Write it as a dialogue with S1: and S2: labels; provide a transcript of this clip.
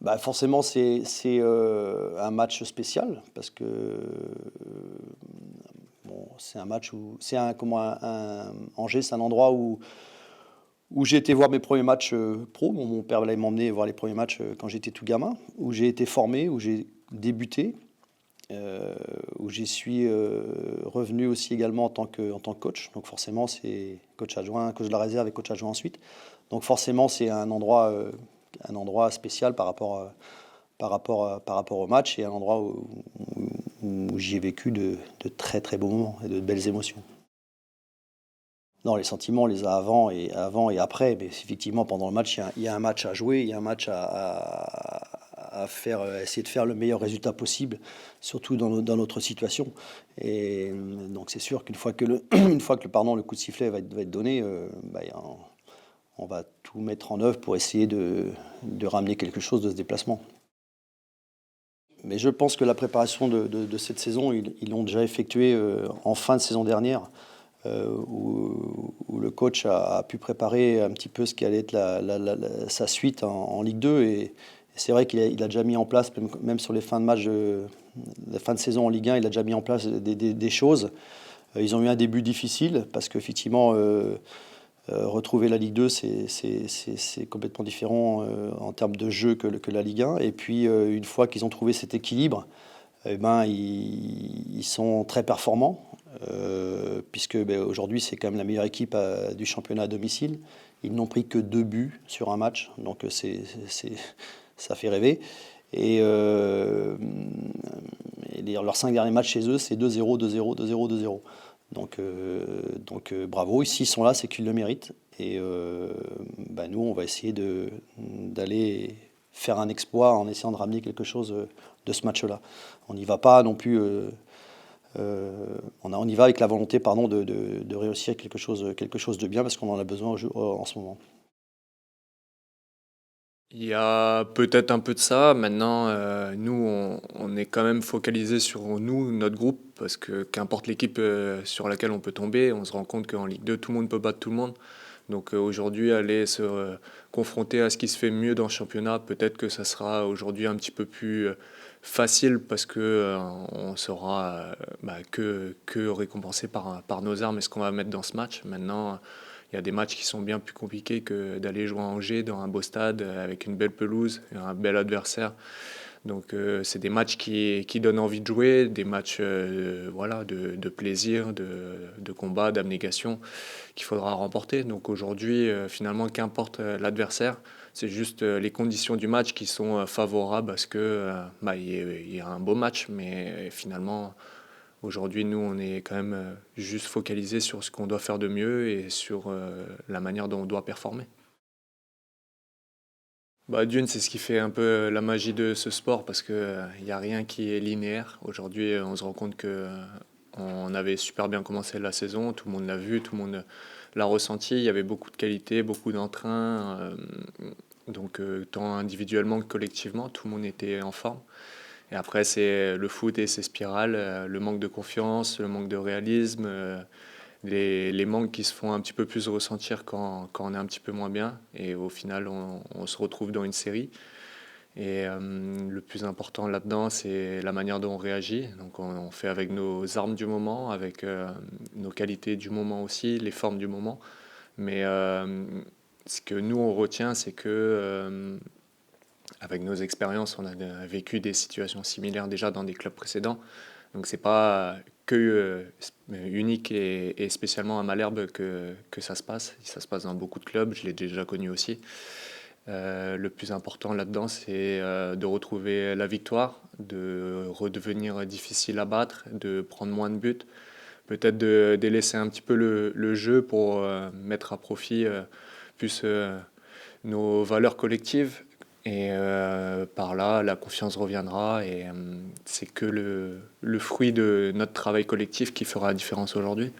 S1: Bah, forcément, c'est un match spécial parce que, bon, c'est un match où c'est un comment Angers, c'est un endroit où j'ai été voir mes premiers matchs, pro. Mon père allait m'emmener voir les premiers matchs, quand j'étais tout gamin, où j'ai été formé, où j'ai débuté, heu, où j'y suis, revenu aussi également en tant que coach. Donc forcément, c'est coach adjoint, coach de la réserve et coach adjoint ensuite. Donc forcément, c'est un endroit spécial par rapport au match et un endroit où j'y ai vécu de très, très beaux moments et de belles émotions. Non, les sentiments, on les a avant et après, mais effectivement, pendant le match, il y a un match à jouer, il y a un match à faire, essayer de faire le meilleur résultat possible, surtout dans notre situation. Et donc c'est sûr qu'une fois que une fois que pardon, le coup de sifflet va être donné, bah, on va tout mettre en œuvre pour essayer de ramener quelque chose de ce déplacement. Mais je pense que la préparation de cette saison, ils l'ont déjà effectuée, en fin de saison dernière, où le coach a pu préparer un petit peu ce qui allait être sa suite en Ligue 2 et c'est vrai qu'il a déjà mis en place, même sur les fins de match la fin de saison en Ligue 1, il a déjà mis en place des choses. Ils ont eu un début difficile parce qu'effectivement, retrouver la Ligue 2, c'est complètement différent, en termes de jeu que la Ligue 1 et puis, une fois qu'ils ont trouvé cet équilibre, eh ben, ils sont très performants, puisque, beh, aujourd'hui, c'est quand même la meilleure équipe, du championnat à domicile. Ils n'ont pris que 2 buts sur un match, donc, ça fait rêver et leurs 5 derniers matchs chez eux, c'est 2-0, 2-0, 2-0, 2-0. Donc, bravo, s'ils sont là, c'est qu'ils le méritent et bah, nous, on va essayer d'aller faire un exploit en essayant de ramener quelque chose, de ce match-là. On n'y va pas non plus, on y va avec la volonté, pardon, de réussir quelque chose de bien parce qu'on en a besoin en ce moment.
S2: Il y a peut-être un peu de ça. Maintenant, nous, on est quand même focalisé sur nous, notre groupe, parce que qu'importe l'équipe sur laquelle on peut tomber, on se rend compte qu'en Ligue 2, tout le monde peut battre tout le monde. Donc aujourd'hui, aller se confronter à ce qui se fait mieux dans le championnat, peut-être que ça sera aujourd'hui un petit peu plus facile parce que on sera que récompensé par nos armes et ce qu'on va mettre dans ce match. Maintenant, il y a des matchs qui sont bien plus compliqués que d'aller jouer à Angers dans un beau stade avec une belle pelouse et un bel adversaire. Donc c'est des matchs qui donnent envie de jouer, des matchs voilà, de plaisir, de combat, d'abnégation qu'il faudra remporter. Donc aujourd'hui, finalement, qu'importe l'adversaire, c'est juste les conditions du match qui sont favorables à ce que il y a un beau match, mais finalement, aujourd'hui, nous, on est quand même juste focalisé sur ce qu'on doit faire de mieux et sur la manière dont on doit performer. Bah, d'une, c'est ce qui fait un peu la magie de ce sport parce que il n'y a rien qui est linéaire. Aujourd'hui, on se rend compte que on avait super bien commencé la saison, tout le monde l'a vu, tout le monde l'a ressenti. Il y avait beaucoup de qualité, beaucoup d'entrain, donc tant individuellement que collectivement, tout le monde était en forme. Et après, c'est le foot et ses spirales, le manque de confiance, le manque de réalisme, les manques qui se font un petit peu plus ressentir quand on est un petit peu moins bien. Et au final, on se retrouve dans une série. Et le plus important là-dedans, c'est la manière dont on réagit. Donc on fait avec nos armes du moment, avec nos qualités du moment aussi, les formes du moment. Mais ce que nous, on retient, c'est que avec nos expériences, on a vécu des situations similaires déjà dans des clubs précédents. Donc c'est pas que unique et spécialement à Malherbe que ça se passe. Ça se passe dans beaucoup de clubs, je l'ai déjà connu aussi. Le plus important là-dedans, c'est de retrouver la victoire, de redevenir difficile à battre, de prendre moins de buts, peut-être de délaisser un petit peu le jeu pour mettre à profit plus nos valeurs collectives. Et par là, la confiance reviendra et c'est que le fruit de notre travail collectif qui fera la différence aujourd'hui.